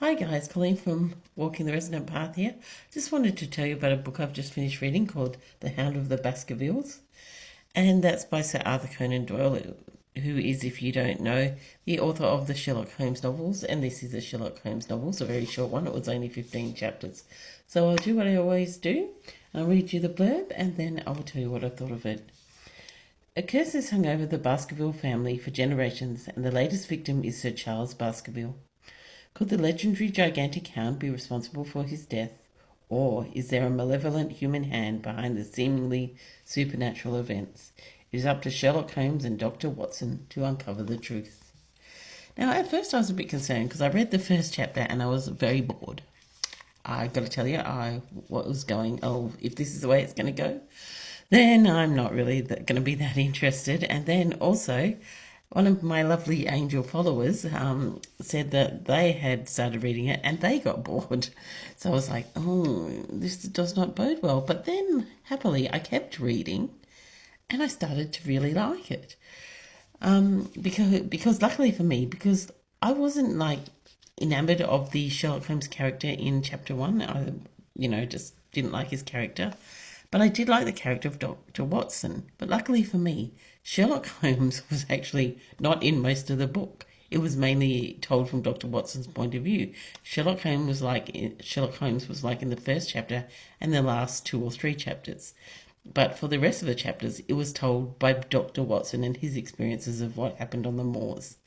Hi guys, Colleen from Walking the Resonant Path here. Just wanted to tell you about a book I've just finished reading called The Hound of the Baskervilles. And that's by Sir Arthur Conan Doyle, who is, if you don't know, the author of the Sherlock Holmes novels. And this is a Sherlock Holmes novel, it's a very short one. It was only 15 chapters. So I'll do what I always do. I'll read you the blurb and then I will tell you what I thought of it. A curse has hung over the Baskerville family for generations, and the latest victim is Sir Charles Baskerville. Could the legendary gigantic hound be responsible for his death, or is there a malevolent human hand behind the seemingly supernatural events? It is up to Sherlock Holmes and Dr. Watson to uncover the truth. Now, at first I was a bit concerned because I read the first chapter and I was very bored. I got to tell you, if this is the way it's going to go, then I'm not really going to be that interested. And then also, one of my lovely angel followers said that they had started reading it and they got bored. So I was like, oh, this does not bode well. But then, happily, I kept reading and I started to really like it. Because luckily for me, because I wasn't like enamored of the Sherlock Holmes character in chapter 1. I, just didn't like his character. But I did like the character of Dr. Watson. But luckily for me, Sherlock Holmes was actually not in most of the book. It was mainly told from Dr. Watson's point of view. Sherlock Holmes was like in the first chapter and the last 2 or 3 chapters. But for the rest of the chapters, it was told by Dr. Watson and his experiences of what happened on the moors.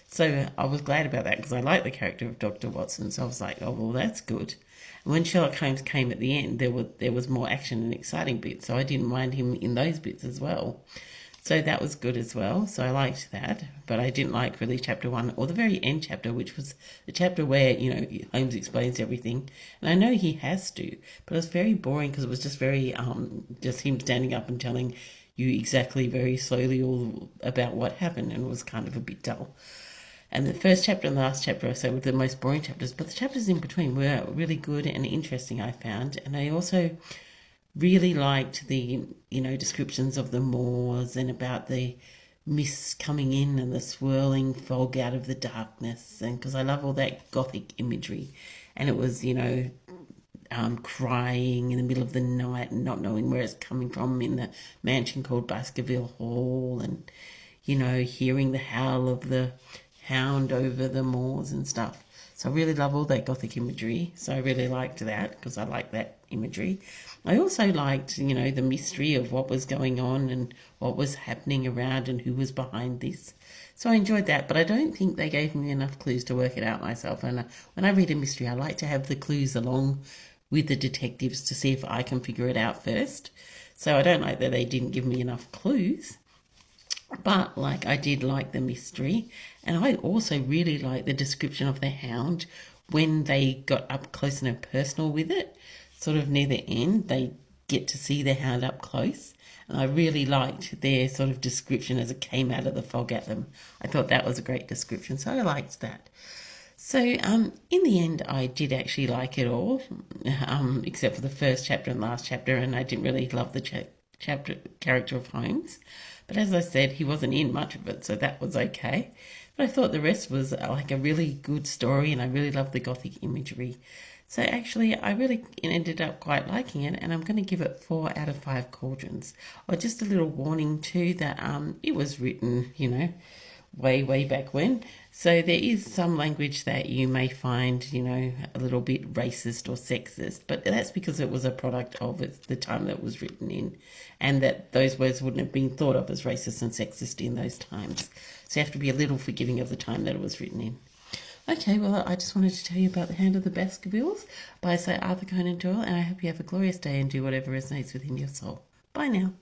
So I was glad about that because I liked the character of Dr. Watson. So I was like, oh, well, that's good. And when Sherlock Holmes came at the end, there was more action and exciting bits. So I didn't mind him in those bits as well. So that was good as well. So I liked that. But I didn't like really chapter 1 or the very end chapter, which was the chapter where, Holmes explains everything. And I know he has to, but it was very boring because it was just very, just him standing up and telling you exactly very slowly all about what happened, and it was kind of a bit dull. And the first chapter and the last chapter, I say, were the most boring chapters, but the chapters in between were really good and interesting, I found. And I also really liked the, descriptions of the moors and about the mists coming in and the swirling fog out of the darkness. And because I love all that gothic imagery. And it was, crying in the middle of the night and not knowing where it's coming from in the mansion called Baskerville Hall, and, hearing the howl of the hound over the moors and stuff. So I really love all that gothic imagery. So I really liked that because I like that imagery. I also liked, the mystery of what was going on and what was happening around and who was behind this. So I enjoyed that, but I don't think they gave me enough clues to work it out myself. And when I read a mystery, I like to have the clues along with the detectives to see if I can figure it out first. So I don't like that they didn't give me enough clues. But, I did like the mystery, and I also really like the description of the hound when they got up close and personal with it. Sort of near the end, they get to see the hound up close, and I really liked their sort of description as it came out of the fog at them. I thought that was a great description, so I liked that. So, in the end, I did actually like it all, except for the first chapter and last chapter, and I didn't really love the character of Holmes. But as I said, he wasn't in much of it, so that was okay. But I thought the rest was like a really good story, and I really loved the gothic imagery. So actually, I really ended up quite liking it, and I'm going to give it 4 out of 5 cauldrons. Or just a little warning too that it was written, way back when. So there is some language that you may find, a little bit racist or sexist, but that's because it was a product of the time that it was written in, and that those words wouldn't have been thought of as racist and sexist in those times. So you have to be a little forgiving of the time that it was written in. Okay, well, I just wanted to tell you about The Hound of the Baskervilles by Sir Arthur Conan Doyle, and I hope you have a glorious day and do whatever resonates within your soul. Bye now.